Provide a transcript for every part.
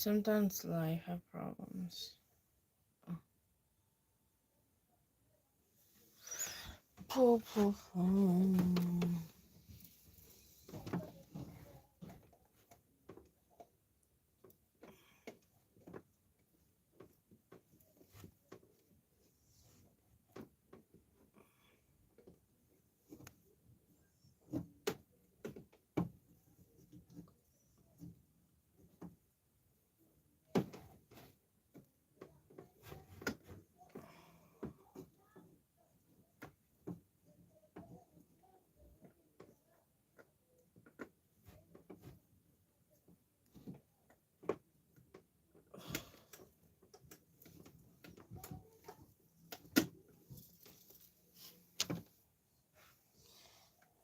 sometimes life have problems. Poo, poo, poo.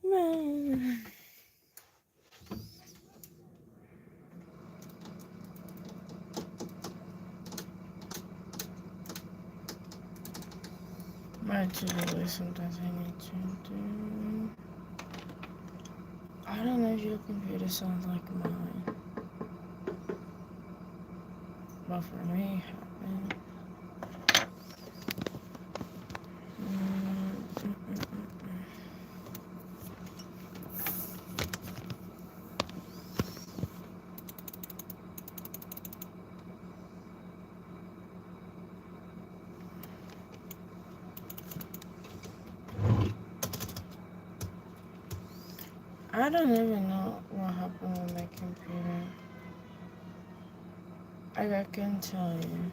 Man. My to-do list sometimes I need to do. I don't know if your computer sounds like mine, but for me, it happened. I don't even know what happened with my computer. I can tell you.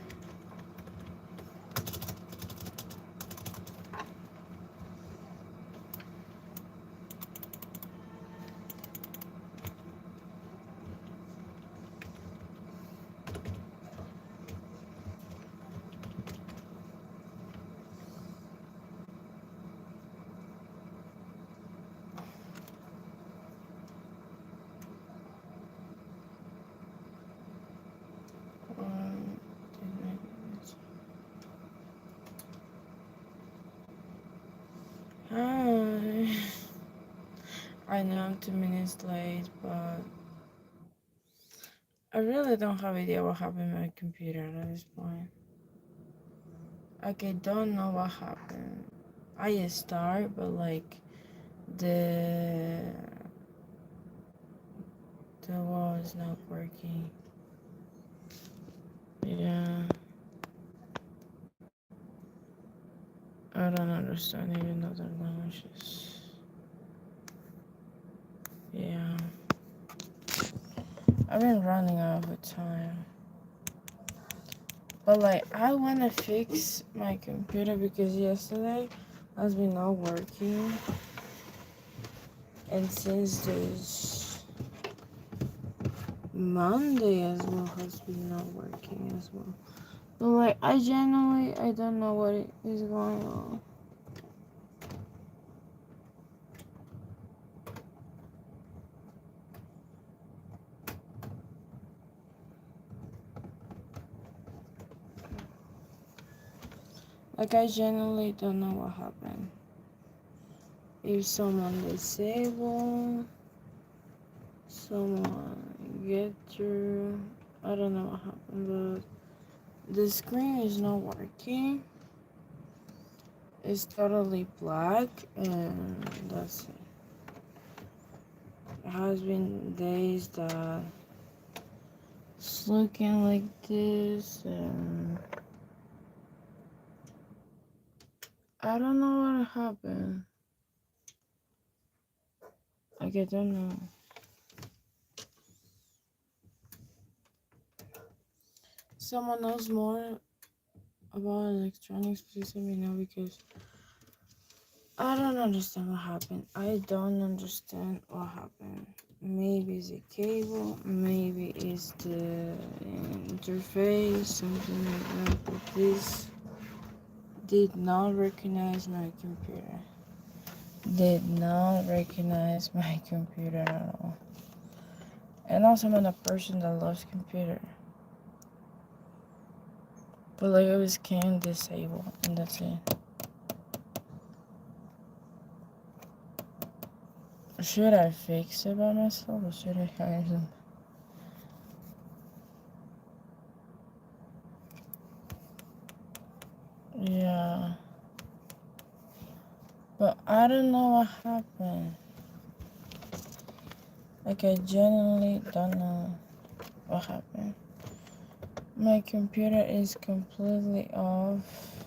Um, Hi. I know I'm 2 minutes late, but I really don't have idea what happened with my computer at this point. Like, I don't know what happened. I start, but like the wall is not working. Yeah, I don't understand even other languages. Yeah, I've been running out of time. But like, I wanna fix my computer because yesterday has been not working, and since this Monday as well has been not working as well. But like, I don't know what is going on. Like, I genuinely don't know what happened. If someone disabled, someone get through, I don't know what happened, but the screen is not working. It's totally black, and that's it. It has been days that it's looking like this, and I don't know what happened. Like, I don't know. Someone knows more about electronics, please let me know, because I don't understand what happened. I don't understand what happened. Maybe it's a cable, maybe it's the interface, something like that. But this did not recognize my computer. Did not recognize my computer at all. And also, I'm a person that loves computer. But like, I was can disable, and that's it. Should I fix it by myself, or should I hire them? But I don't know what happened. Like, I genuinely don't know what happened. My computer is completely off.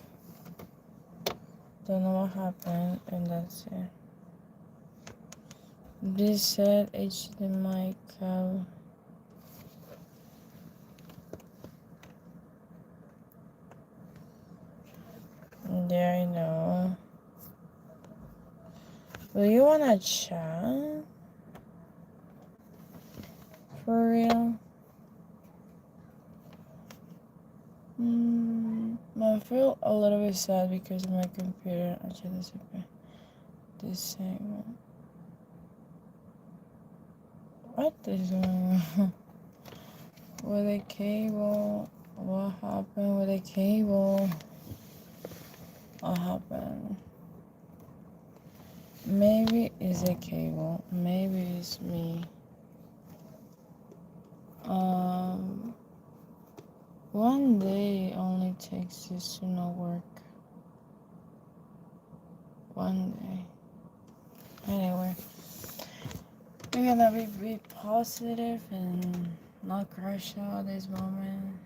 Don't know what happened, and that's it. This said HDMI cable. Yeah, I know. Do you wanna chat? For real? I feel a little bit sad because of my computer. Actually, this okay. Disable. What is going on with the cable? What happened with the cable? What happened? Maybe it's a cable. Maybe it's me. One day only takes this to not work. One day. Anyway, we're gonna be positive and not crash out at this moment.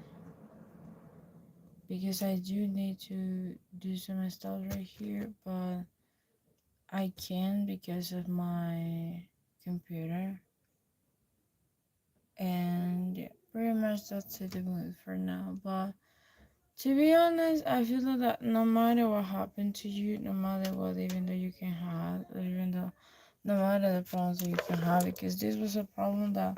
Because I do need to do some stuff right here, but I can because of my computer. And yeah, pretty much that's it for now. But to be honest, I feel that no matter what happened to you, no matter what, even though you can have, even though no matter the problems that you can have, because this was a problem that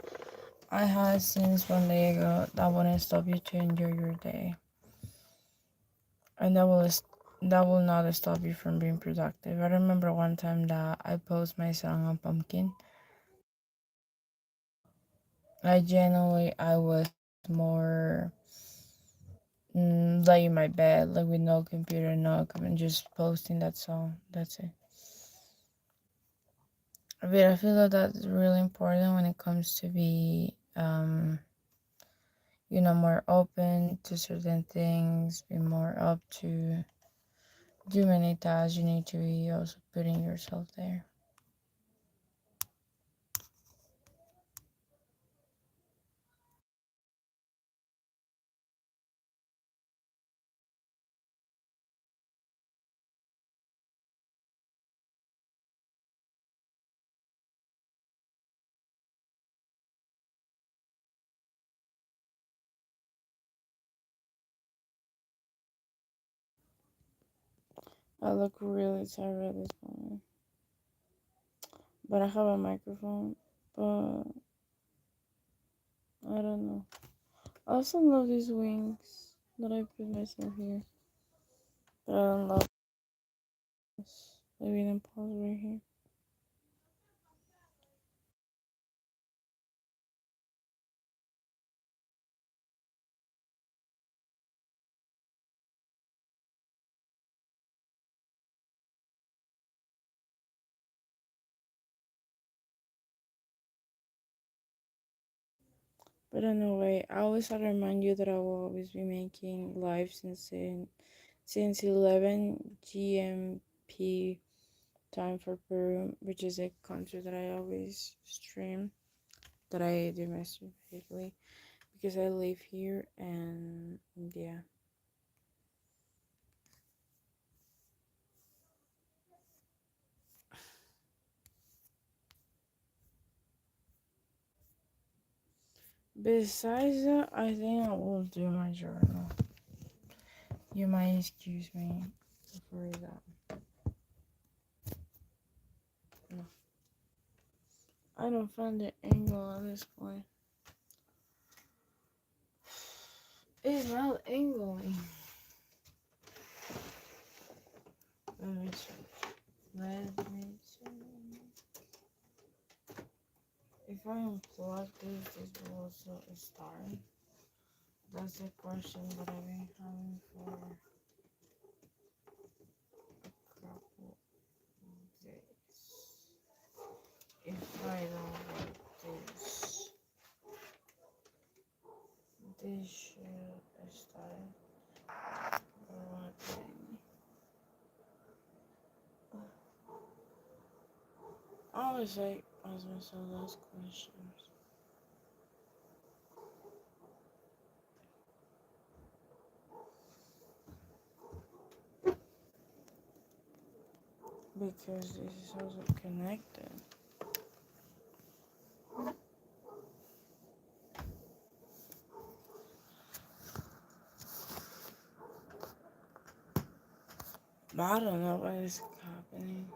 I had since 1 day ago that wouldn't stop you to enjoy your day, and that will not stop you from being productive. I remember one time that I posted my song on Pumpkin. I was more like in my bed, like with no computer, no coming, just posting that song. That's it. But I feel that that's really important when it comes to be, more open to certain things, be more up to do many tasks. You need to be also putting yourself there. I look really tired at this moment, but I have a microphone, but I don't know. I also love these wings that I put myself here, but I don't love this. Maybe then pause right here. But anyway, I always have to remind you that I will always be making live since 11 GMP time for Peru, which is a country that I always stream, that I do specifically because I live here, and yeah. Besides that, I think I will do my journal. You might excuse me for that. No, I don't find the angle at this point. It's not angling. Let me check. Let me check. If I unplug this, this will also start. That's the question that I've been having for a couple days. If I don't work this, this should start working. I always like ask myself those questions. Because this is also connected. But I don't know what is happening.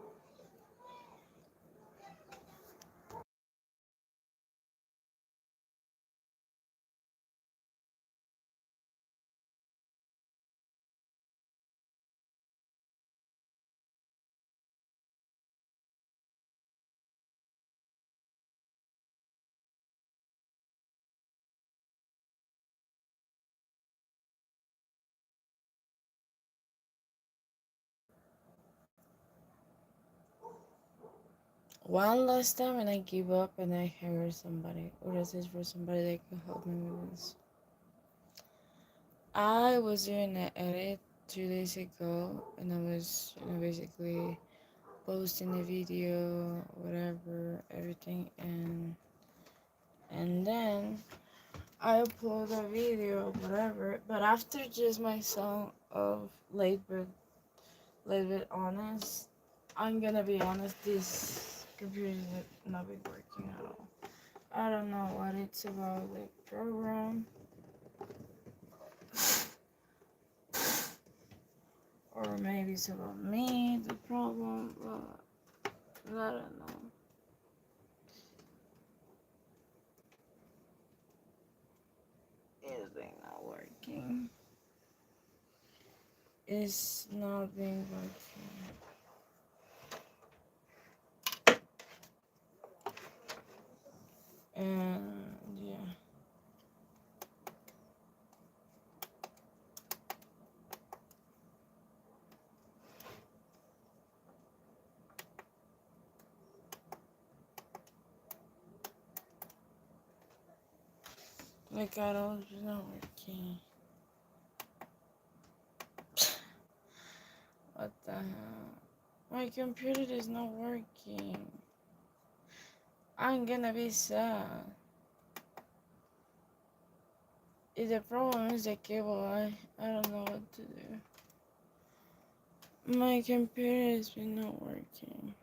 One last time and I give up and I hire somebody. Or this is for somebody that can help me with this. I was doing an edit 2 days ago and I was, basically posting a video, whatever, everything, and then I upload a video, whatever. But after just my song of Late But Honest, I'm gonna be honest, this computer is not be working at all. I don't know what it's about, the program, or maybe it's about me, the problem, but I don't know. It's not working. It's not being working. And yeah. Like I don't, it's not working. What the hell? My computer is not working. I'm gonna be sad. If the problem is the cable, I don't know what to do. My computer has been not working.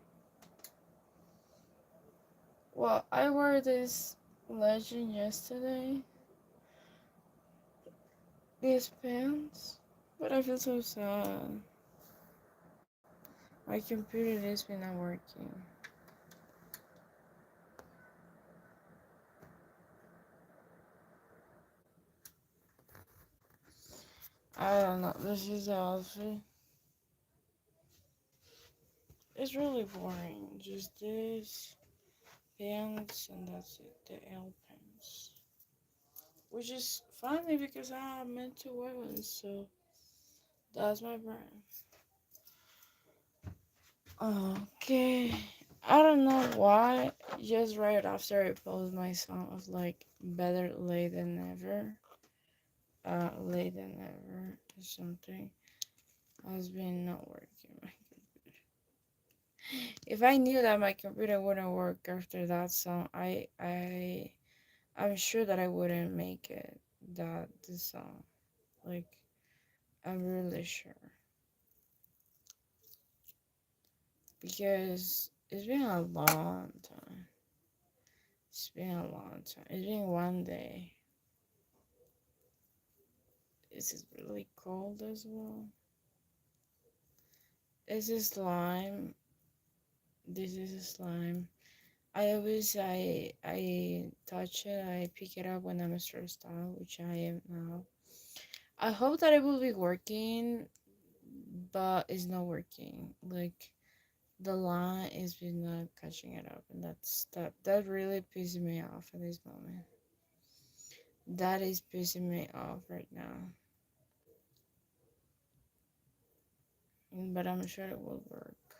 Well, I wore this Legend yesterday. These pants. But I feel so sad. My computer has been not working. I don't know. This is the outfit. It's really boring. Just this pants and that's it. The L pants. Which is funny because I meant to wear one, so that's my brand. Okay. I don't know why. Just right after I post my song of like better late than never. Late than never or something. Has been not working my computer. If I knew that my computer wouldn't work after that song, I'm sure that I wouldn't make it that the song. Like I'm really sure. Because it's been a long time. It's been a long time. It's been one day. This is really cold as well. This is slime. This is a slime. I touch it, I pick it up when I'm stressed out, which I am now. I hope that it will be working, but it's not working. Like the line is not catching it up, and that really pisses me off at this moment. That is pissing me off right now. But I'm sure it will work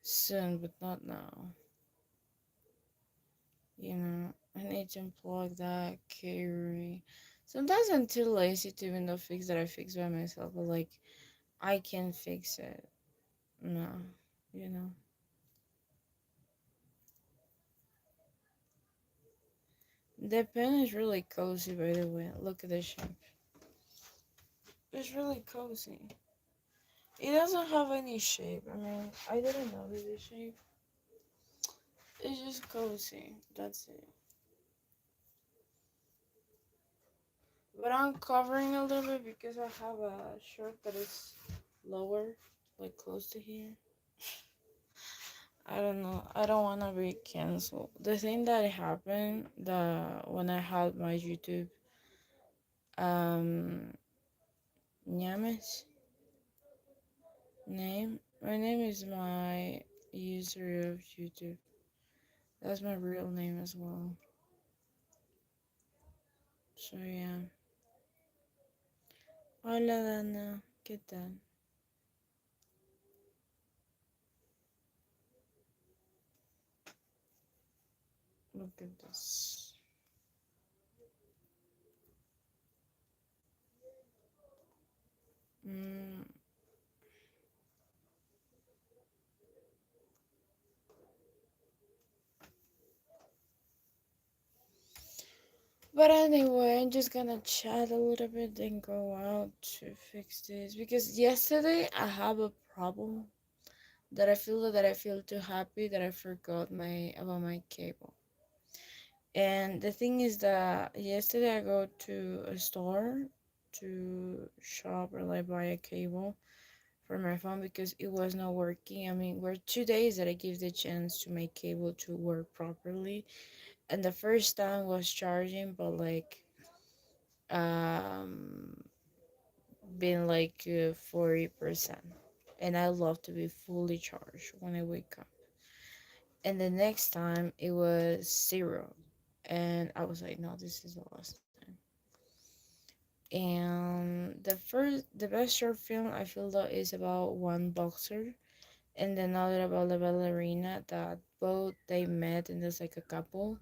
soon, but not now. I need to unplug that carry. Sometimes I'm too lazy to even though fix that I fix by myself, but like I can fix it. No, you know. The pen is really cozy, by the way. Look at the shape. It's really cozy. It doesn't have any shape. I mean, I didn't know the shape. It's just cozy. That's it. But I'm covering a little bit because I have a shirt that is lower, like close to here. I don't know. I don't want to be canceled. The thing that happened, the when I had my YouTube um Nyames name. My name is my user of YouTube. That's my real name as well. So yeah. Hola Dana, ¿qué tal? Look at this. Mm. But anyway, I'm just gonna chat a little bit, then go out to fix this because yesterday I have a problem that I feel too happy that I forgot my about my cable. And the thing is that yesterday I go to a store to shop or like buy a cable for my phone because it was not working. I mean, we're 2 days that I give the chance to make cable to work properly, and the first time was charging, but like um been like 40%, and I love to be fully charged when I wake up. And the next time it was zero, and I was like, no, this is the last time. And the best short film I feel that is about one boxer and another about the ballerina that both they met and there's like a couple.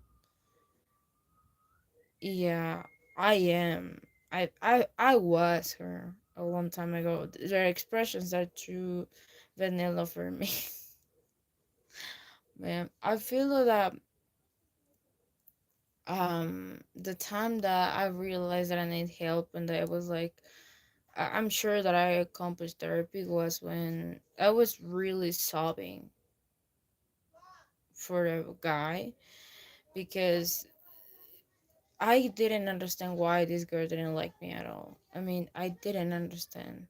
Yeah, I am. I was her a long time ago. Their expressions are too vanilla for me. Man, I feel that the time that I realized that I need help and that I was like I'm sure that I accomplished therapy was when I was really sobbing for a guy because I didn't understand why this girl didn't like me at all. I mean, I didn't understand.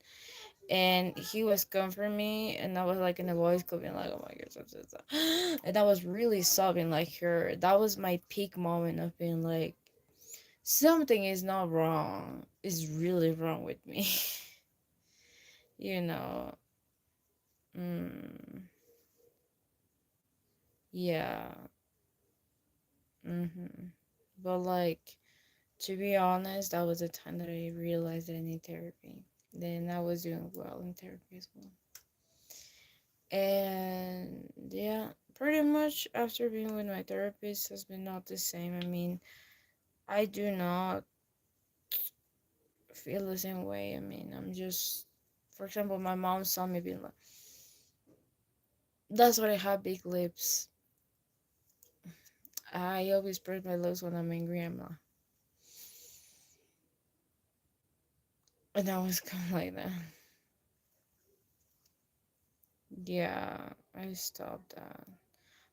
And he was comforting me, and I was like in a voice could being like, "Oh my god," and I was really sobbing like her. That was my peak moment of being like, something is not wrong. Is really wrong with me, you know. Mm, yeah. But like, to be honest, that was the time that I realized that I need therapy. Then I was doing well in therapy as well. And yeah, pretty much after being with my therapist has been not the same. I mean, I do not feel the same way. I mean, I'm just, for example, my mom saw me being like, that's why I have big lips. I always burn my lips when I'm angry. I'm not. And I was kind of like that. Yeah, I stopped that.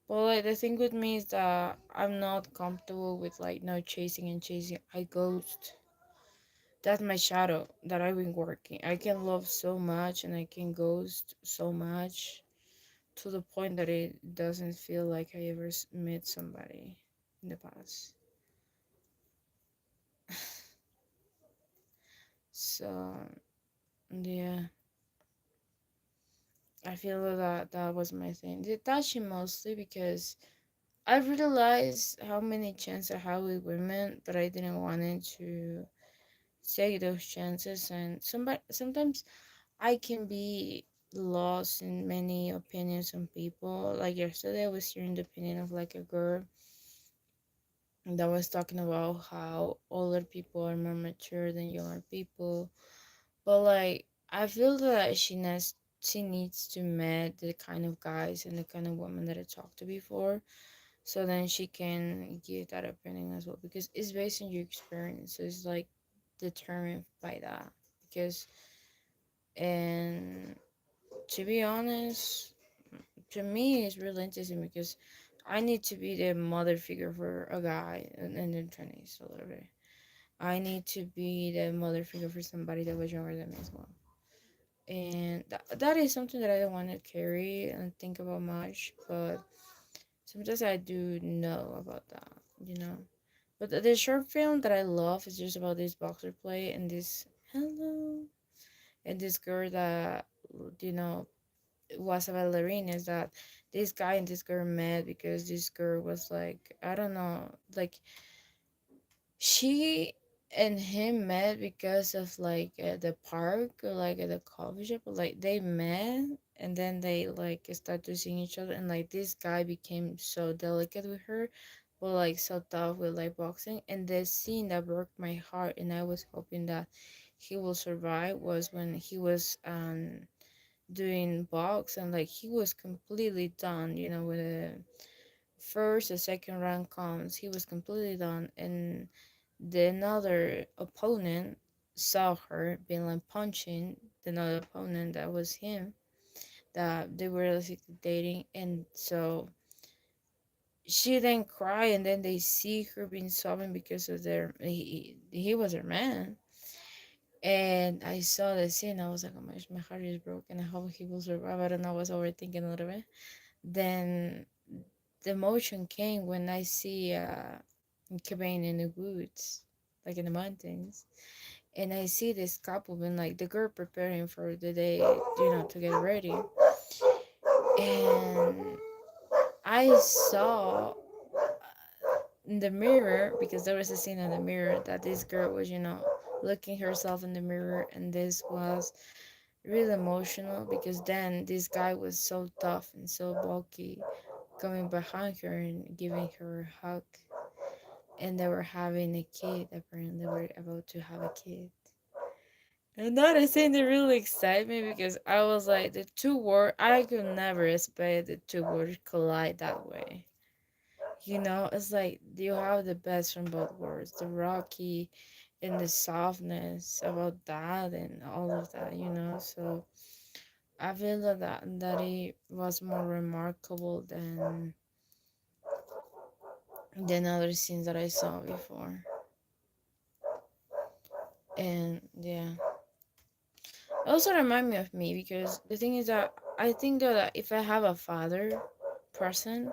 But like the thing with me is that I'm not comfortable with like no chasing and chasing. I ghost. That's my shadow that I've been working. I can love so much and I can ghost so much to the point that it doesn't feel like I ever met somebody in the past. So yeah, I feel that that was my thing. Detaching mostly because I realized how many chances I have with women, but I didn't want it to take those chances. And sometimes I can be lost in many opinions on people. Like yesterday I was hearing the opinion of like a girl that was talking about how older people are more mature than younger people. But like I feel that she needs to meet the kind of guys and the kind of women that I talked to before so then she can give that opinion as well, because it's based on your experience, so it's like determined by that. Because, and to be honest, to me it's really interesting, because I need to be the mother figure for a guy in their 20s a little bit. I need to be the mother figure for somebody that was younger than me as well. And that is something that I don't want to carry and think about much, but sometimes I do know about that, you know. But the short film that I love is just about this boxer play and this hello and this girl that, you know, was a ballerina. Is that this guy and this girl met because this girl was like, I don't know, like she and him met because of like the park or like at the coffee shop, like they met, and then they like started seeing each other, and like this guy became so delicate with her, but like so tough with like boxing. And the scene that broke my heart, and I was hoping that he will survive, was when he was doing box, and like he was completely done, you know, with the first or second round comes, he was completely done. And the another opponent saw her being like punching the another opponent that was him, that they were basically dating. And so she then cried, and then they see her being sobbing because of he was her man. And I saw the scene, I was like, oh my gosh, my heart is broken, I hope he will survive. I don't know, I was overthinking a little bit. Then the emotion came when I see Cobain in the woods, like in the mountains, and I see this couple being like the girl preparing for the day, you know, to get ready. And I saw in the mirror, because there was a scene in the mirror that this girl was, you know, looking herself in the mirror, and this was really emotional, because then this guy was so tough and so bulky coming behind her and giving her a hug, and they were having a kid. Apparently they were about to have a kid. And that is saying that really excited me, because I was like, the two words, I could never expect the two words collide that way. You know, it's like you have the best from both worlds, the rocky and the softness about that and all of that, you know. So I feel that it was more remarkable than other scenes that I saw before. And yeah, it also remind me of me, because the thing is that I think that if I have a father person,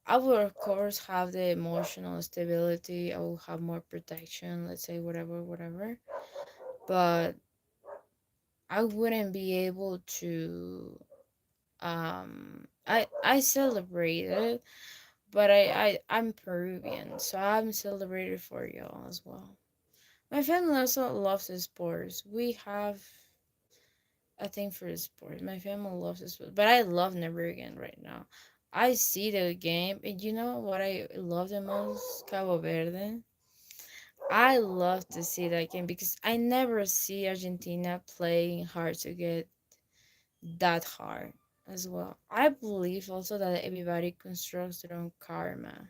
I will of course have the emotional stability. I will have more protection, let's say whatever, whatever. But I wouldn't be able to. I celebrate it, but I'm Peruvian, so I'm celebrated for y'all as well. My family also loves the sports. We have a thing for the sport. My family loves the sport, but I love Nigerian right now. I see the game, and you know what I love the most? Cabo Verde. I love to see that game, because I never see Argentina playing hard to get that hard as well. I believe also that everybody constructs their own karma.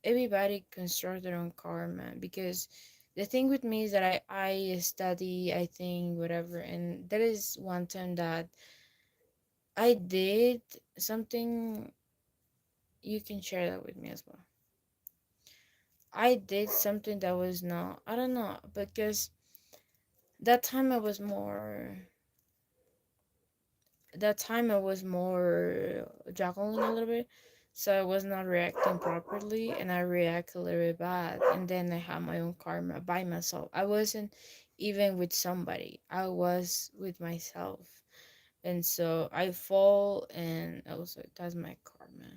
Everybody constructs their own karma, because the thing with me is that I study, I think, whatever, and that is one time that I did something. You can share that with me as well. I did something that was not, I don't know, because that time I was more, juggling a little bit, so I was not reacting properly, and I react a little bit bad, and then I had my own karma by myself. I wasn't even with somebody, I was with myself. And so I fall, and I was like, that's my karma.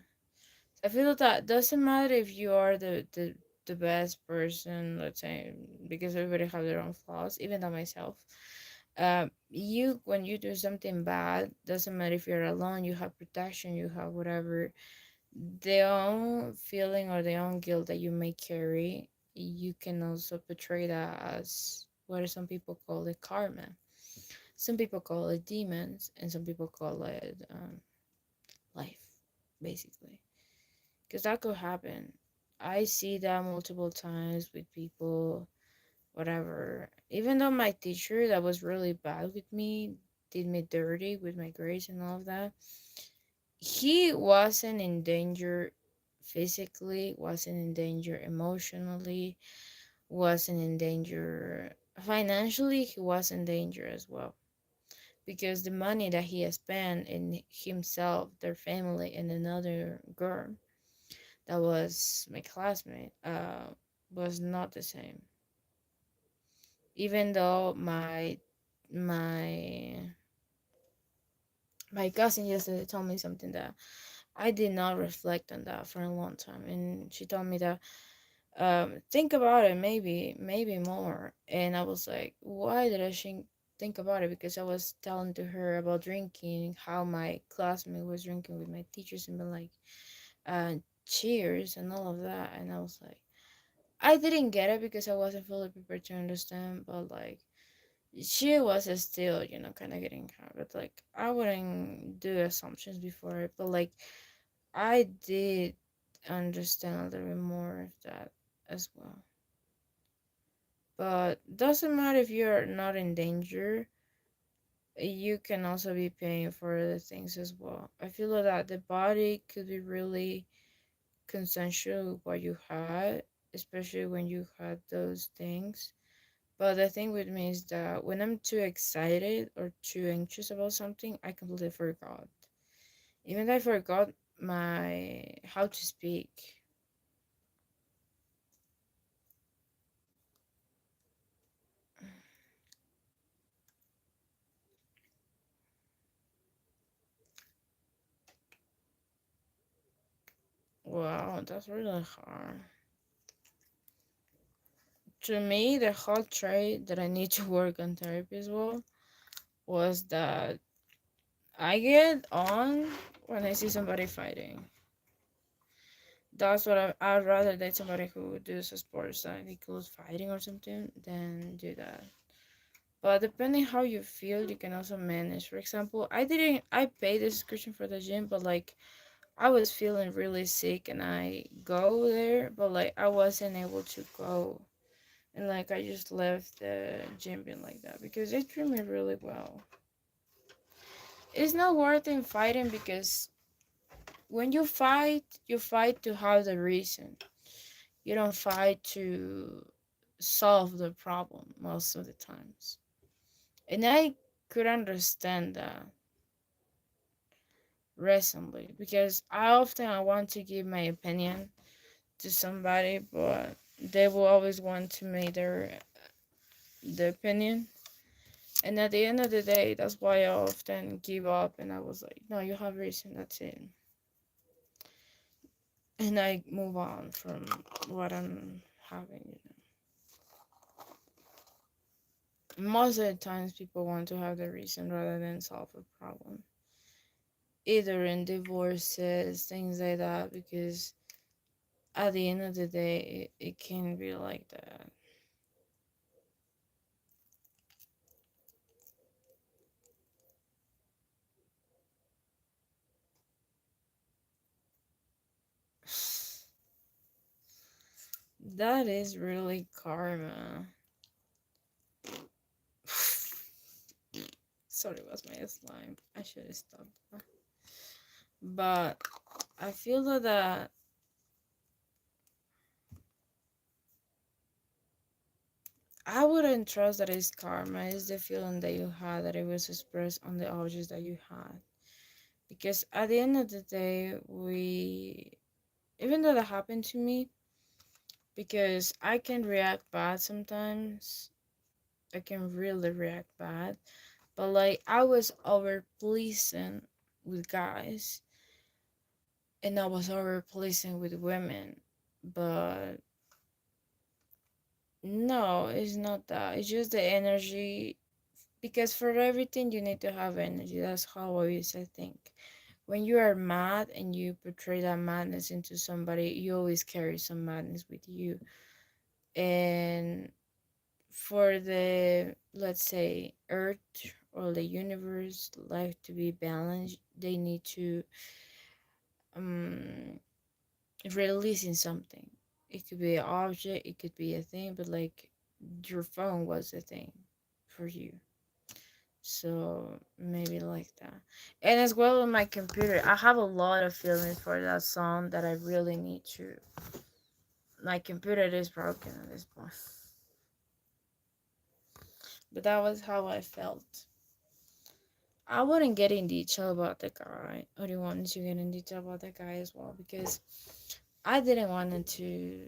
I feel that doesn't matter if you are the best person, let's say, because everybody have their own flaws, even though myself. You, when you do something bad, doesn't matter if you're alone, you have protection, you have whatever, the own feeling or the own guilt that you may carry, you can also portray that as what some people call it karma. Some people call it demons, and some people call it life, basically. because that could happen. I see that multiple times with people, whatever. Even though my teacher that was really bad with me did me dirty with my grades and all of that, he wasn't in danger physically, wasn't in danger emotionally, wasn't in danger financially, he was in danger as well. Because the money that he has spent in himself, their family, and another girl that was my classmate was not the same. Even though my my cousin yesterday told me something that I did not reflect on that for a long time, and she told me that think about it, maybe more. And I was like, why did I think about it? Because I was telling to her about drinking, how my classmate was drinking with my teachers, and been like, uh cheers and all of that. And I was like, I didn't get it because I wasn't fully prepared to understand, but like she was still, kind of getting her. But like I wouldn't do assumptions before it, but like I did understand a little bit more of that as well. But doesn't matter if you're not in danger, you can also be paying for other things as well. I feel like that the body could be really consensual with what you had, especially when you had those things. But the thing with me is that when I'm too excited or too anxious about something, I completely forgot. Even I forgot my how to speak. Wow, that's really hard. To me, the hard trait that I need to work on therapy as well was that I get on when I see somebody fighting. That's what I'd rather date somebody who does a sports that includes fighting or something than do that. But depending how you feel, you can also manage. For example, I paid the subscription for the gym, but like I was feeling really sick and I go there, but like I wasn't able to go. And like I just left the gym being like that because they treat me really well. It's not worth in fighting because when you fight to have the reason. You don't fight to solve the problem most of the times. And I could understand that recently because I want to give my opinion to somebody, but they will always want to make their opinion. And at the end of the day, that's why I often give up and I was like, no, you have reason, that's it. And I move on from what I'm having. Most of the times, people want to have the reason rather than solve a problem. Either in divorces, things like that, because at the end of the day, it can be like that. That is really karma. Sorry, it was my slime. I should have stopped that. But I feel that I wouldn't trust that it's karma. It's the feeling that you had that it was expressed on the objects that you had. Because at the end of the day, even though that happened to me, because I can react bad sometimes. I can really react bad. But like I was over pleasing with guys and I was over pleasing with women. But no, it's not that. It's just the energy because for everything you need to have energy. That's how I always I think. When you are mad and you portray that madness into somebody, you always carry some madness with you. And for the, let's say, earth or the universe life to be balanced, they need to um releasing something. It could be an object, it could be a thing, but like your phone was a thing for you. So maybe like that. And as well with my computer, I have a lot of feelings for that song that I really need to. My computer is broken at this point. But that was how I felt. I wouldn't get in detail about the guy. I didn't want to get in detail about the guy as well because I didn't want it to.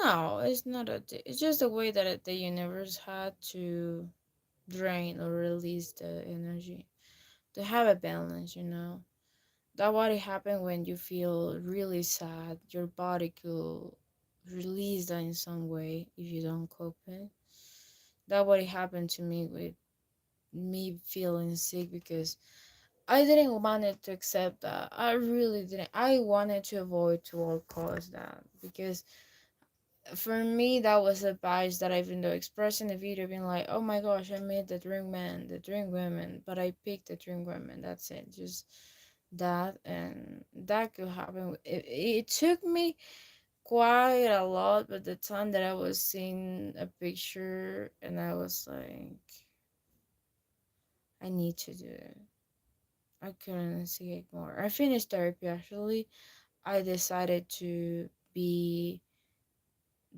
No, it's not a. It's just the way that the universe had to drain or release the energy to have a balance. That what happened when you feel really sad. Your body could release that in some way if you don't cope it. That what happened to me with me feeling sick because I didn't want it to accept that. I really didn't. I wanted to avoid to all costs that because for me that was a bias that I've been expressing the video being like, oh my gosh, I made the dream man, the dream women, but I picked the dream women. That's it. Just that, and that could happen. It took me quite a lot, but the time that I was seeing a picture and I was like, I need to do it. I couldn't see it more. I finished therapy actually. I decided to be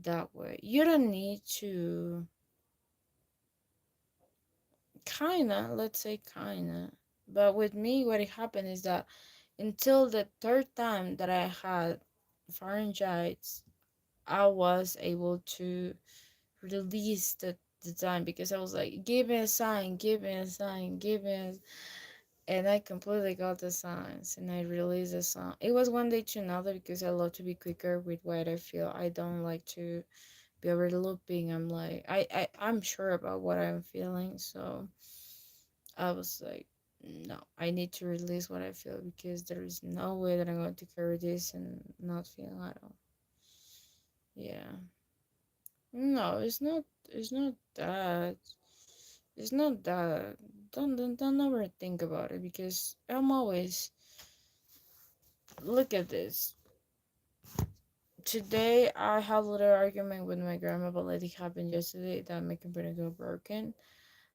that way. You don't need to, kinda, let's say kinda. But with me, what happened is that until the third time that I had pharyngitis, I was able to release the time because I was like, give me a sign, give me a sign, give me a... And I completely got the signs and I released the song. It was one day to another because I love to be quicker with what I feel. I don't like to be overlooping. I'm like, I'm sure about what I'm feeling. So I was like, no, I need to release what I feel because there is no way that I'm going to carry this and not feel at all. Yeah. No, it's not. It's not that. It's not that. Don't ever think about it because I'm always. Look at this. Today I had a little argument with my grandma about like it happened yesterday that my computer got broken.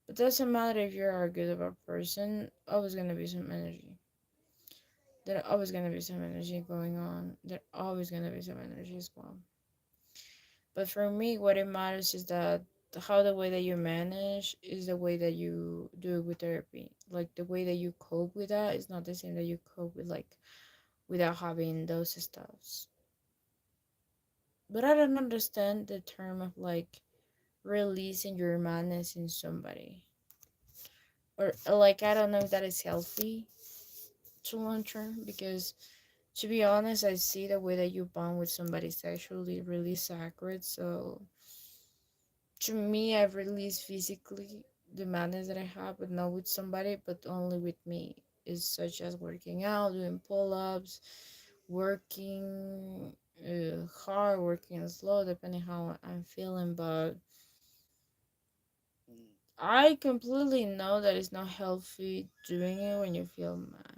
But doesn't matter if you're a good about person. Always gonna be some energy. There always gonna be some energy going on. There always gonna be some energy as well. But for me, what it matters is that how the way that you manage is the way that you do it with therapy. Like the way that you cope with that is not the same that you cope with like without having those stuffs. But I don't understand the term of like releasing your madness in somebody. Or like I don't know if that is healthy to long term because to be honest, I see the way that you bond with somebody sexually really sacred. So to me, I've released physically the madness that I have, but not with somebody, but only with me. Is such as working out, doing pull ups, working hard, working slow, depending how I'm feeling. But I completely know that it's not healthy doing it when you feel mad.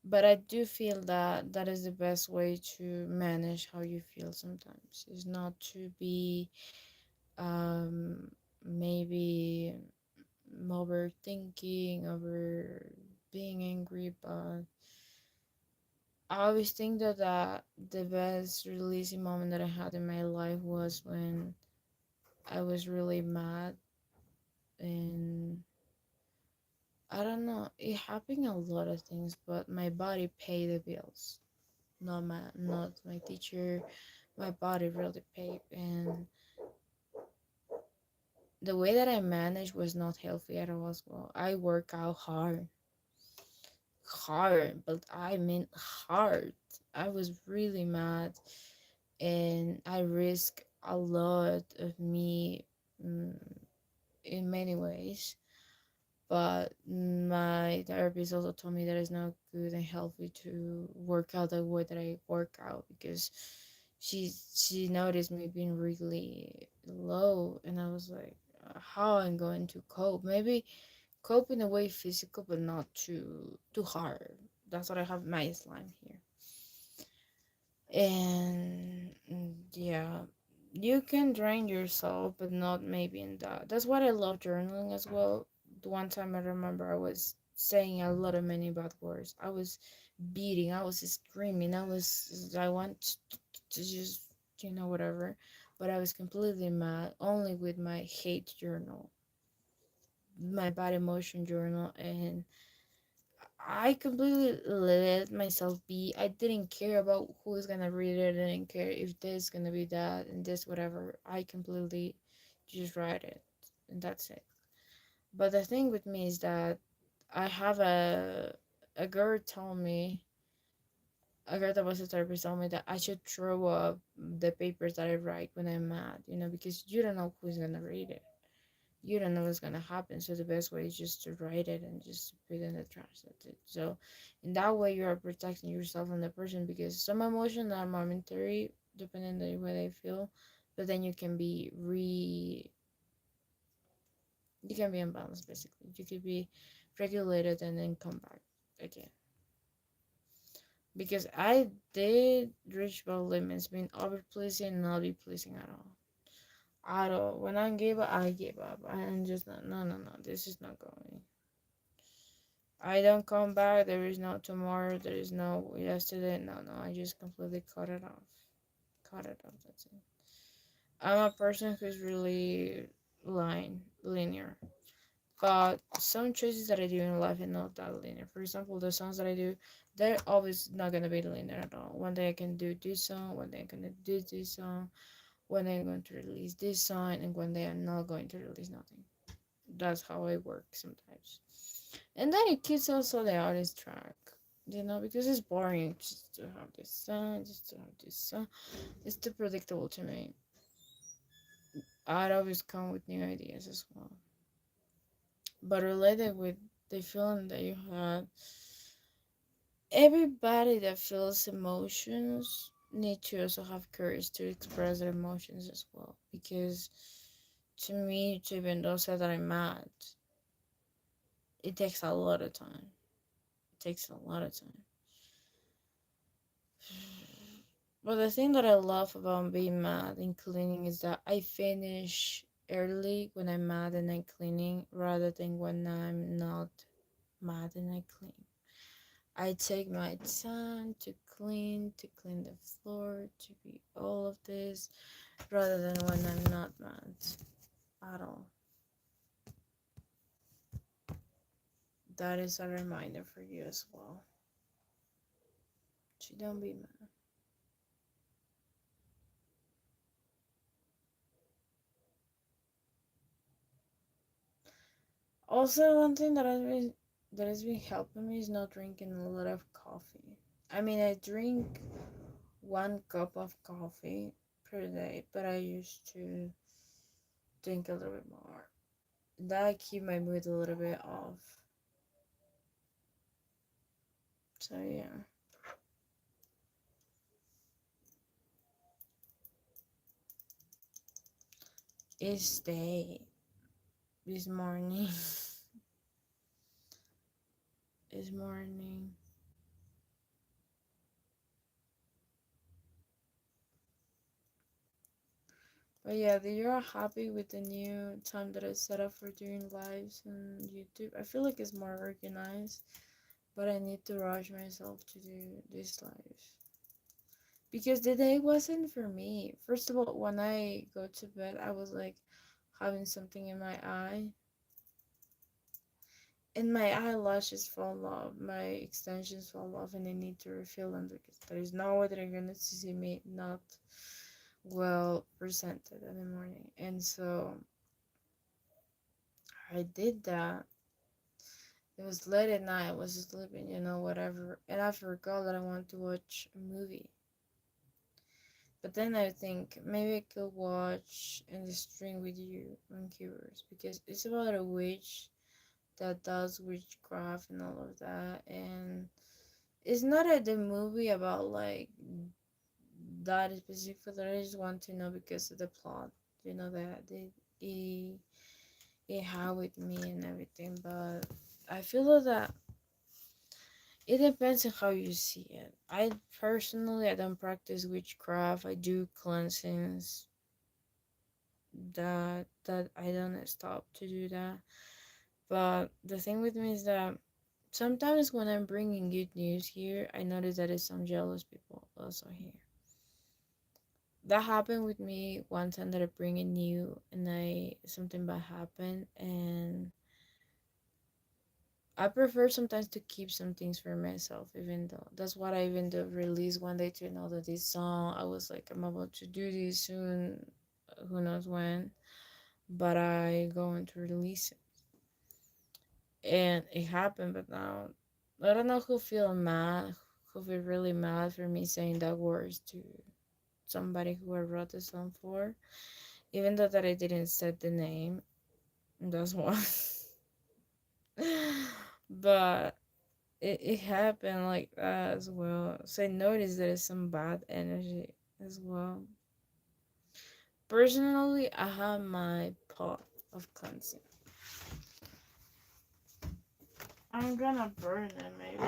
But I do feel that that is the best way to manage how you feel sometimes. Is not to be maybe overthinking, over being angry, but I always think that the best releasing moment that I had in my life was when I was really mad and I don't know, it happened a lot of things, but my body paid the bills. Not my teacher, my body really paid and the way that I managed was not healthy at all as well. I work out hard, but I mean hard. I was really mad and I risk a lot of me mm, in many ways. But my therapist also told me that it's not good and healthy to work out the way that I work out, because she noticed me being really low, and I was like, how I'm going to cope? Maybe cope in a way physical, but not too hard. That's what I have my slime here. And yeah, you can drain yourself, but not maybe in that. That's what I love journaling as well. The one time I remember I was saying a lot of many bad words. I was beating, I was screaming, I want to just, whatever. But I was completely mad only with my hate journal, my bad emotion journal, and I completely let myself be. I didn't care about who's gonna read it. I didn't care if this gonna be that and this whatever. I completely just write it, and that's it. But the thing with me is that I have a girl told me, a girl that was a therapist told me that I should throw up the papers that I write when I'm mad, because you don't know who's gonna read it. You don't know what's gonna happen. So the best way is just to write it and just put it in the trash. That's it. So in that way, you are protecting yourself and the person, because some emotions are momentary, depending on the way they feel, but then you can be unbalanced basically. You could be regulated and then come back again. Because I did reach both limits, being over pleasing and not be pleasing at all. At all. When I gave up, I gave up. I'm just not, no, no, no. This is not going. I don't come back. There is no tomorrow. There is no yesterday. No, no. I just completely cut it off. Cut it off. That's it. I'm a person who's really linear. But some choices that I do in life are not that linear. For example, the songs that I do, they're always not gonna be linear at all. One day I can do this song, one day I'm gonna do this song, one day I'm going to release this song, and one day I'm not going to release nothing. That's how I work sometimes. And then it keeps also the artist track, because it's boring just to have this song, just to have this song. It's too predictable to me. I'd always come with new ideas as well. But related with the feeling that you had, everybody that feels emotions need to also have courage to express their emotions as well. Because to me, to even though say that I'm mad, it takes a lot of time. It takes a lot of time. But the thing that I love about being mad and cleaning is that I finish early when I'm mad and I'm cleaning, rather than when I'm not mad and I clean. I take my time to clean the floor, to be all of this, rather than when I'm not mad at all. That is a reminder for you as well. So don't be mad. Also, one thing that has been helping me is not drinking a lot of coffee. I mean, I drink 1 cup of coffee per day, but I used to drink a little bit more. That keep my mood a little bit off. So yeah, it's day this morning. This morning. But yeah, you're happy with the new time that I set up for doing lives on YouTube. I feel like it's more organized, but I need to rush myself to do this live. Because the day wasn't for me. First of all, when I go to bed, I was like having something in my eye, and my eyelashes fall off, my extensions fall off, and I need to refill them because there is no way that I'm gonna see me not well presented in the morning. And so I did that. It was late at night, I was sleeping, whatever, and I forgot that I wanted to watch a movie. But then I think maybe I could watch and stream with you on Cures, because it's about a witch that does witchcraft and all of that. And it's not the movie about like that specifically. I just want to know because of the plot, that it had with me and everything. But I feel that it depends on how you see it. I don't practice witchcraft. I do cleansings. That I don't stop to do that. But the thing with me is that sometimes when I'm bringing good news here, I notice that there's some jealous people also here. That happened with me one time that I bring in new and I something bad happened, and I prefer sometimes to keep some things for myself, even though that's what I even though released one day to know that this song I was like I'm about to do this soon, who knows when, but I going to release it, and it happened. But now I don't know who feel mad, who feel really mad for me saying that words to somebody who I wrote the song for, even though that I didn't set the name. That's why. But it happened like that as well. So I noticed there's some bad energy as well. Personally, I have my pot of cleansing. I'm gonna burn it maybe.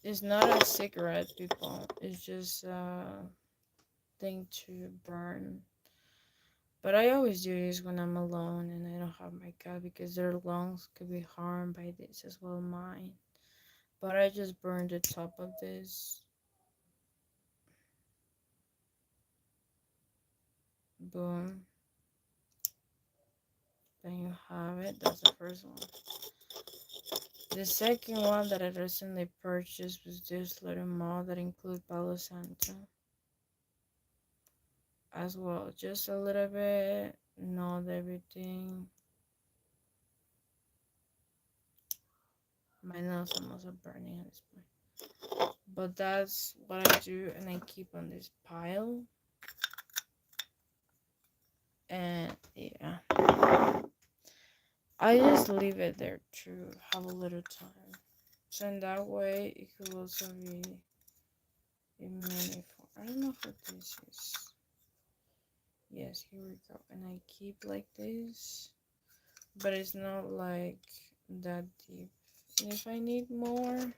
It's not a cigarette, people. It's just a thing to burn. But I always do this when I'm alone and I don't have my cat because their lungs could be harmed by this as well mine. But I just burned the top of this. Boom. Then you have it. That's the first one. The second one that I recently purchased was this little mall that includes Palo Santo as well. Just a little bit, not everything. My nails almost are burning at this point. But that's what I do, and I keep on this pile. And yeah, I just leave it there to have a little time. So in that way, it could also be in many form. I don't know what this is. Yes, here we go. And I keep like this, but it's not like that deep. And if I need more,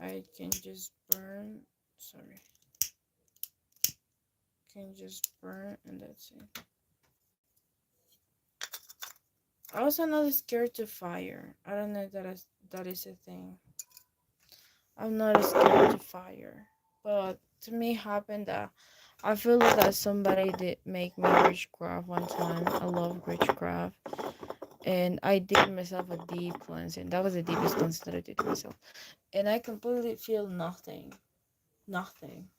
I can just burn. Sorry. Can just burn, and that's it. I also not scared to fire. I don't know that is a thing. I'm not scared to fire, but to me happened that I feel like that somebody did make me witchcraft one time. I love witchcraft, and I did myself a deep cleansing. That was the deepest cleansing that I did myself, and I completely feel nothing, nothing,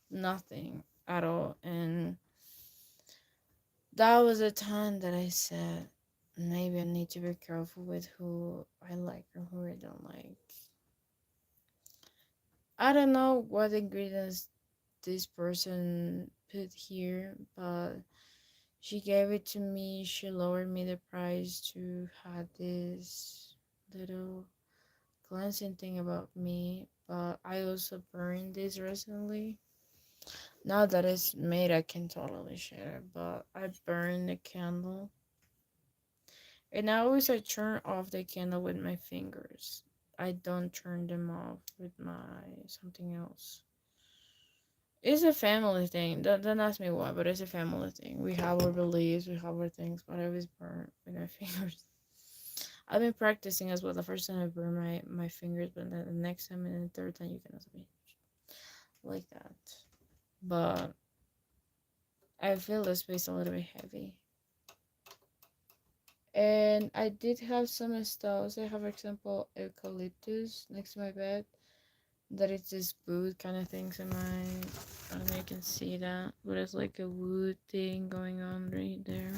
nothing at all. And that was a time that I said maybe I need to be careful with who I like or who I don't like. I don't know what ingredients this person put here, but she gave it to me. She lowered me the price to have this little cleansing thing about me. But I also burned this recently. Now that it's made, I can totally share it. But I burned the candle, and I turn off the candle with my fingers. I don't turn them off with my something else. It's a family thing. Don't ask me why, but it's a family thing. We have our beliefs, we have our things, but I always burn with my fingers. I've been practicing as well. The first time I burned my fingers, but then the next time and the third time you can also be like that. But I feel the space a little bit heavy. And I did have some stalls. I have, for example, eucalyptus next to my bed. That it's this booth kind of things in my can see that, but it's like a wood thing going on right there.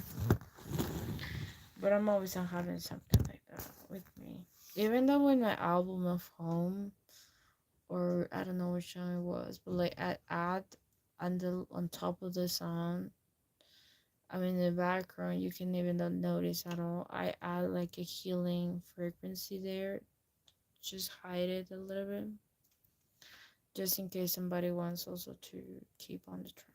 But I'm always having something like that with me. Even though when my album of home, or I don't know which song it was, but like I add on top of the song, I mean in the background you can even not notice at all. I add like a healing frequency there, just hide it a little bit, just in case somebody wants also to keep on the track.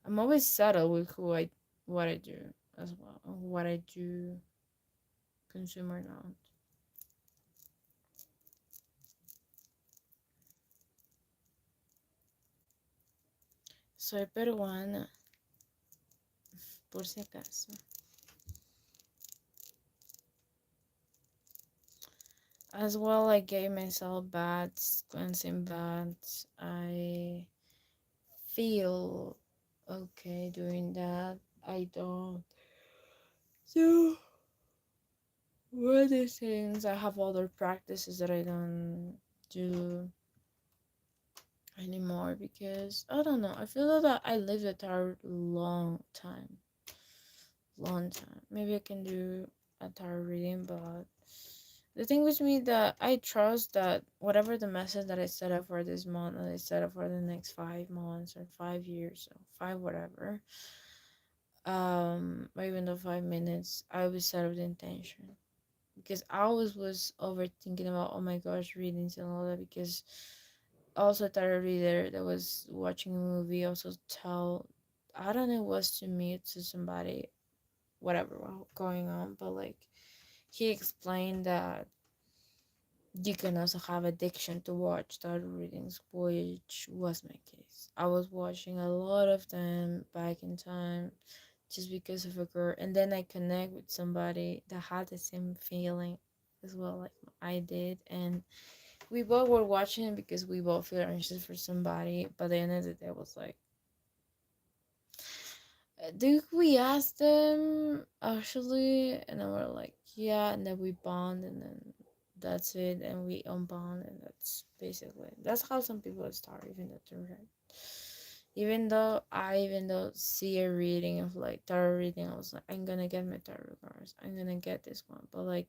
I'm always subtle with what I do as well, and what I do consume or not. Soy peruana, por si acaso. As well, I gave myself baths, cleansing baths. I feel okay doing that. I don't. So, what are these things? I have other practices that I don't do anymore because I don't know. I feel that I lived a long time. Long time. Maybe I can do a tarot reading, but the thing with me that I trust that whatever the message that I set up for this month, that I set up for the next 5 months or 5 years or five whatever, or even though 5 minutes, I always set up the intention because I always was overthinking about oh my gosh readings and all that because also a tarot reader that was watching a movie also tell I don't know it was to me to somebody whatever going on, but like he explained that you can also have addiction to watch tarot readings, which was my case. I was watching a lot of them back in time just because of a girl, and then I connect with somebody that had the same feeling as well, like I did, and we both were watching it because we both feel anxious for somebody. But the end of the day, was like, did we ask them actually? And then we're like, yeah, and then we bond, and then that's it, and we unbond, and that's how some people start, even though they're right. Even though see a reading of like tarot reading, I was like, I'm gonna get my tarot cards, I'm gonna get this one, but like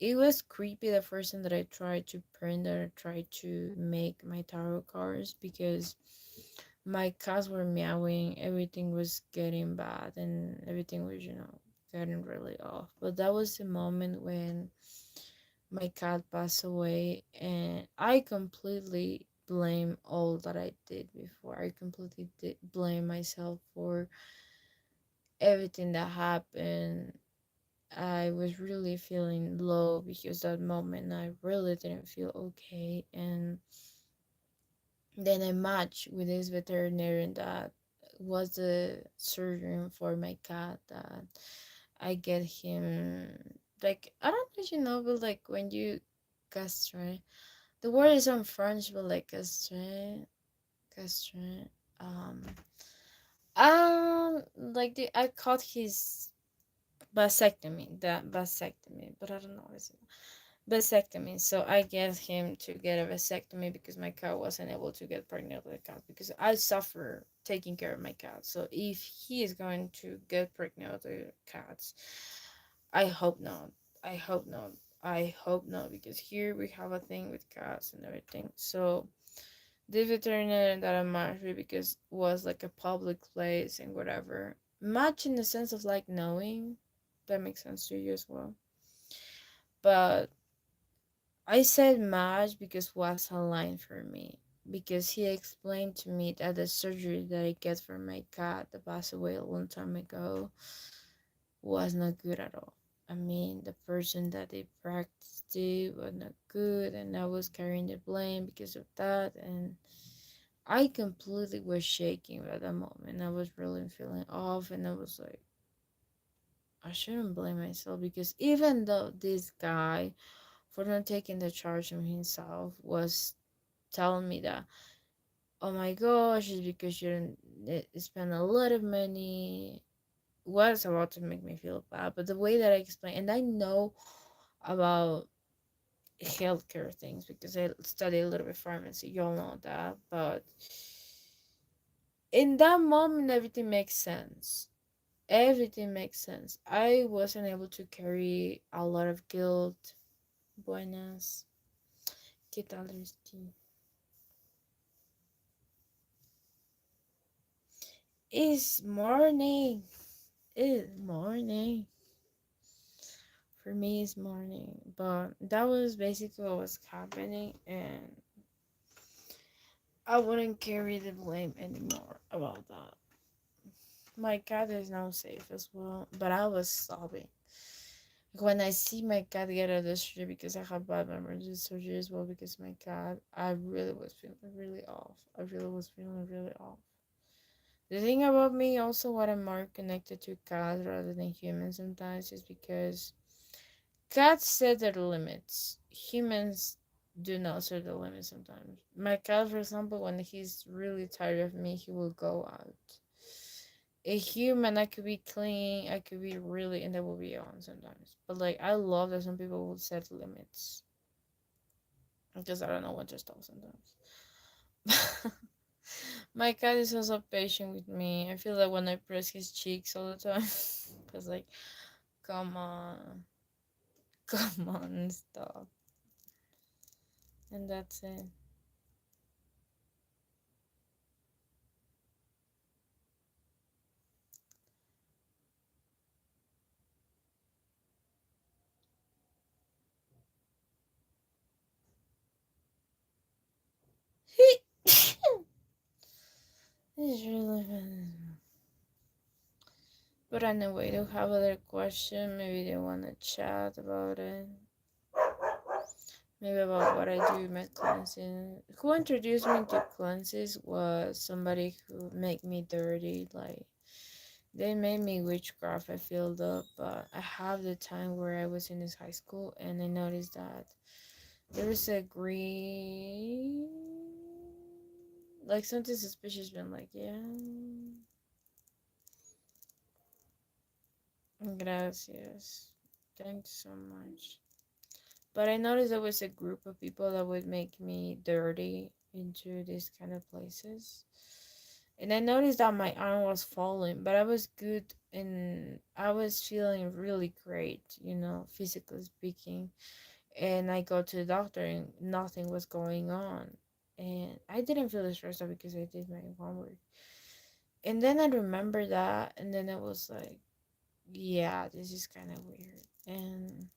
it was creepy the first time that I tried to print or tried to make my tarot cards because my cats were meowing, everything was getting bad, and everything was, getting really off. But that was the moment when my cat passed away, and I completely blame all that I did before. I completely blame myself for everything that happened. I was really feeling low because that moment I really didn't feel okay, and then I matched with this veterinarian that was the surgeon for my cat that I get him like I don't know if you know, but like when you castrate, the word is in French, but like castrate, um like I caught his vasectomy, but I don't know what it's vasectomy. So I get him to get a vasectomy because my cat wasn't able to get pregnant with a cat because I suffer taking care of my cat. So if he is going to get pregnant with cats, I hope not. I hope not. I hope not because here we have a thing with cats and everything. So the veterinarian that I'm married because was like a public place and whatever. Much in the sense of like knowing. That makes sense to you as well. But I said Maj because was a line for me. Because he explained to me that the surgery that I get for my cat that passed away a long time ago was not good at all. I mean, the person that they practiced it was not good, and I was carrying the blame because of that. And I completely was shaking at that moment. I was really feeling off, and I was like, I shouldn't blame myself because even though this guy for not taking the charge on himself was telling me that oh my gosh it's because you didn't spend a lot of money was about to make me feel bad, but the way that I explained, and I know about healthcare things because I studied a little bit pharmacy. You all know that, but in that moment, everything makes sense. Everything makes sense. I wasn't able to carry a lot of guilt. Buenas. ¿Qué tal, Risky? It's morning. It's morning. For me, it's morning. But that was basically what was happening, and I wouldn't carry the blame anymore about that. My cat is now safe as well, but I was sobbing. When I see my cat get out of the surgery because I have bad emergency surgery as well because my cat, I really was feeling really off. I really was feeling really off. The thing about me also what I'm more connected to cats rather than humans sometimes is because cats set their limits. Humans do not set the limits sometimes. My cat, for example, when he's really tired of me, he will go out. A human, I could be clean, I could be really, and that will be on sometimes. But like, I love that some people will set limits because I don't know what to stop sometimes. My cat is also patient with me. I feel like when I press his cheeks all the time, because like, come on, come on, stop, and that's it. It's really bad. But anyway, do you have other question? Maybe they wanna chat about it. Maybe about what I do with my cleansing. Who introduced me to cleanses was somebody who made me dirty. Like they made me witchcraft. I filled up, but I have the time where I was in this high school and I noticed that there was a green, like something suspicious. Been like, yeah, gracias, thanks so much. But I noticed there was a group of people that would make me dirty into these kind of places. And I noticed that my arm was falling, but I was good and I was feeling really great, physically speaking. And I go to the doctor and nothing was going on. And I didn't feel stressed out because I did my homework. And then I remember that, and then it was like, yeah, this is kind of weird. And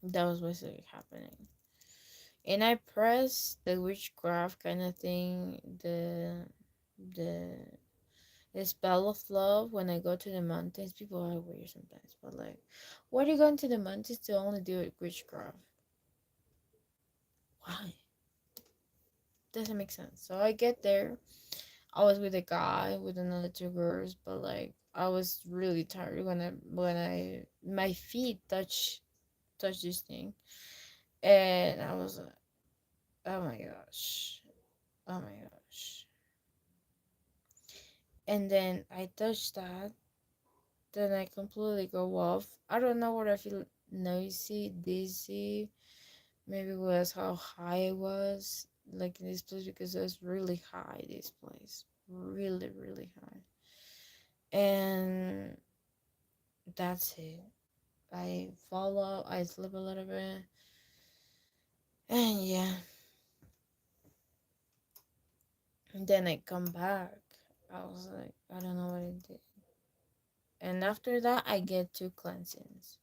that was basically happening. And I press the witchcraft kind of thing, the the spell of love when I go to the mountains. People are weird sometimes, but like, why are you going to the mountains to only do it witchcraft? Why? Doesn't make sense. So I get there. I was with a guy with another two girls, but like I was really tired when I my feet touch this thing, and I was like, oh my gosh, oh my gosh. And then I touched that, then I completely go off. I don't know what I feel noisy, dizzy. Maybe it was how high I was, like in this place, because it was really high, this place. Really, really high. And that's it. I follow, I sleep a little bit. And yeah. And then I come back. I was like, I don't know what I did. And after that, I get two cleansings.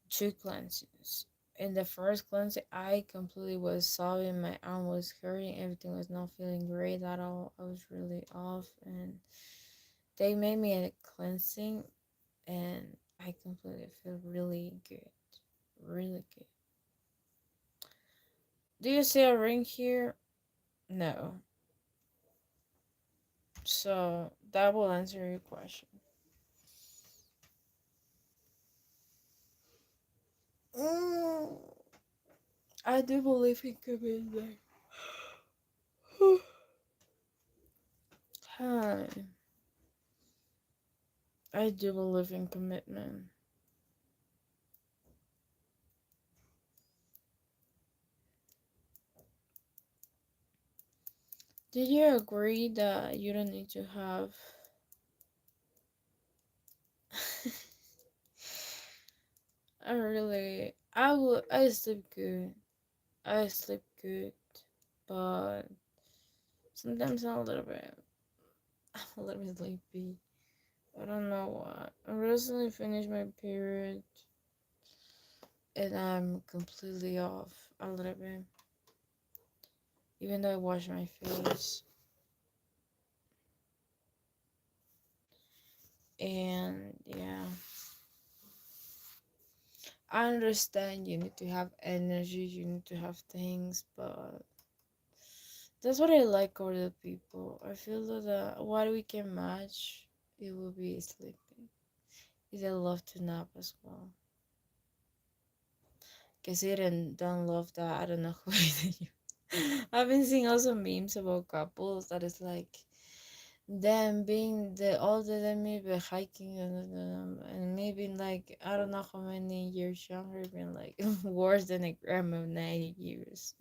Two cleansings. In the first cleansing, I completely was sobbing. My arm was hurting. Everything was not feeling great at all. I was really off. And they made me a cleansing. And I completely feel really good. Really good. Do you see a ring here? No. So that will answer your question. Mm, I do believe in commitment. Hi. I do believe in commitment. Did you agree that you don't need to have I sleep good. I sleep good, but sometimes I'm a little bit sleepy. I don't know why. I recently finished my period and I'm completely off a little bit. Even though I wash my face. And yeah. I understand you need to have energy, you need to have things, but that's what I like over the people. I feel that what we can match, it will be sleeping. Is I love to nap as well. Cause I don't love that. I don't know who it is. I've been seeing also memes about couples that is like them being the older than me, but hiking and me being like I don't know how many years younger, being like worse than a grandma of 90 years.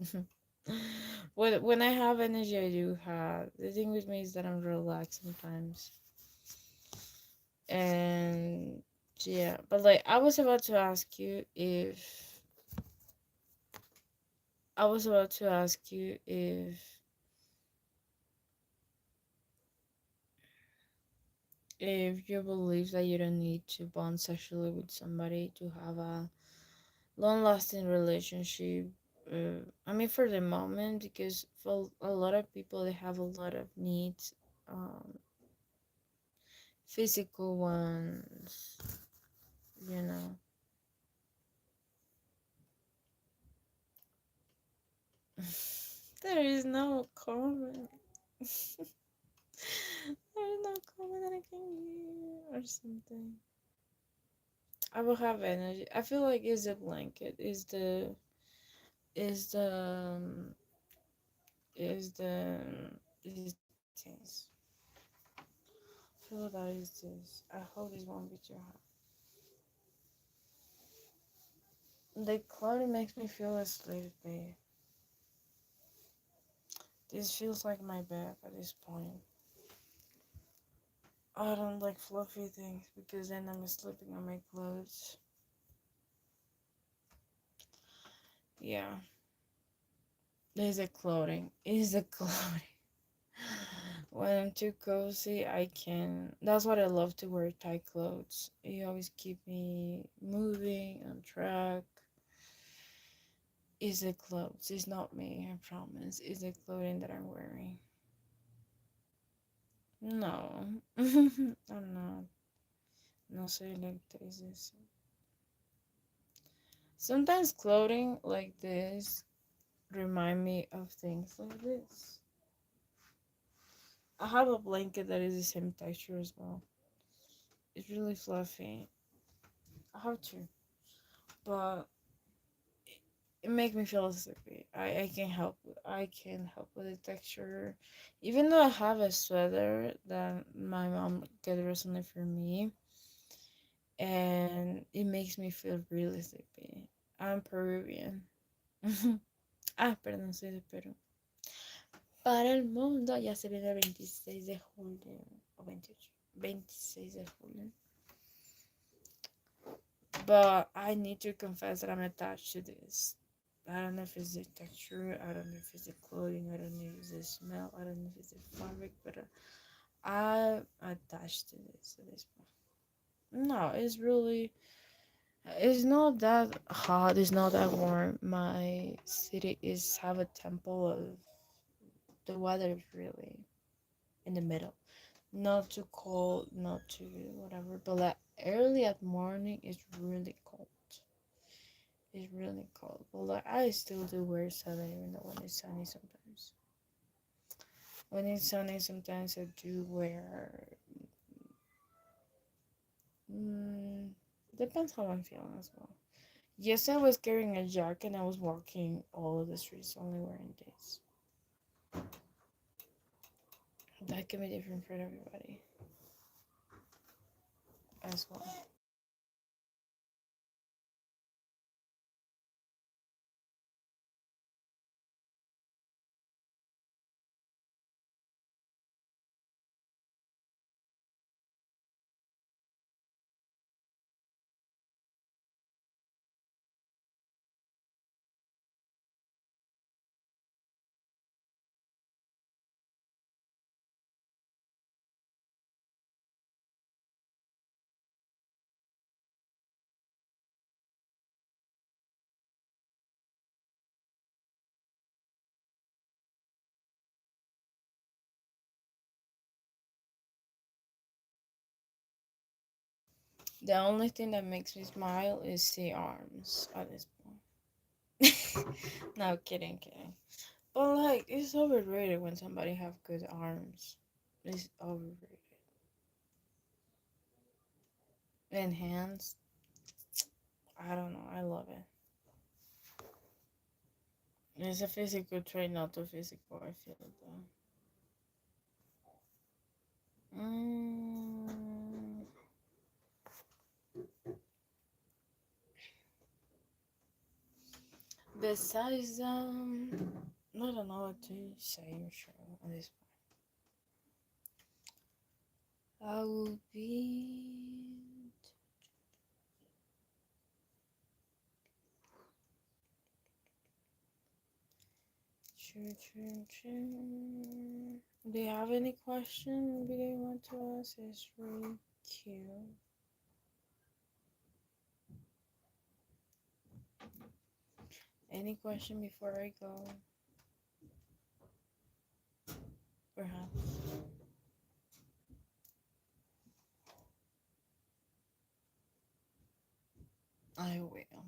When I have energy, I do have. The thing with me is that I'm relaxed sometimes, and yeah. But like, I was about to ask you if you believe that you don't need to bond sexually with somebody to have a long-lasting relationship. I mean, for the moment, because for a lot of people, they have a lot of needs, um, physical ones, you know. There is no comment. There is no comment that I can hear or something. I will have energy. I feel like is the blanket, is the is this. I feel that is this. I hope this won't be too hot. The clothing makes me feel sleepy. This feels like my bed at this point. I don't like fluffy things because then I'm sleeping on my clothes. Yeah. There's a clothing. Is the clothing. When I'm too cozy, I can. That's what I love to wear tight clothes. It always keep me moving on track. It's the clothes. It's not me. I promise. It's the clothing that I'm wearing. No, I'm not. No soy like this. Sometimes clothing like this remind me of things like this. I have a blanket that is the same texture as well. It's really fluffy. I have two, but it makes me feel sleepy. I can help. I can help with the texture. Even though I have a sweater that my mom got recently for me, and it makes me feel really sleepy. I'm Peruvian. Perdón, soy de Perú. Para el mundo ya se viene el 26 de julio o 28. 26 de julio. But I need to confess that I'm attached to this. I don't know if it's the texture, I don't know if it's the clothing, I don't know if it's the smell, I don't know if it's the fabric, but I'm attached to this at this point. No, it's not that hot, it's not that warm. My city is have a temple of the weather is really in the middle. Not too cold, not too whatever, but like early at morning it's really cold. It's really cold. But like I still do wear sweater even though when it's sunny sometimes. When it's sunny sometimes I do wear mm, depends how I'm feeling as well. Yes, I was carrying a jacket and I was walking all of the streets only wearing this. That can be different for everybody as well. The only thing that makes me smile is the arms at this point. No, kidding. But like, it's overrated when somebody have good arms. It's overrated. And hands, I don't know. I love it. It's a physical trait, not too physical. I feel it though. Mm, besides, I don't know what to say. Sure, at this point, I will be. True. Do you have any question maybe they want to ask? It's really cute. Any question before I go? Perhaps. I will.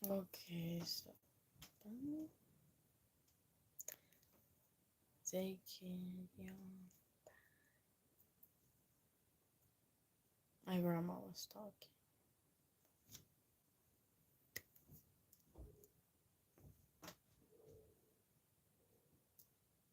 Okay, so taking you. My grandma was talking.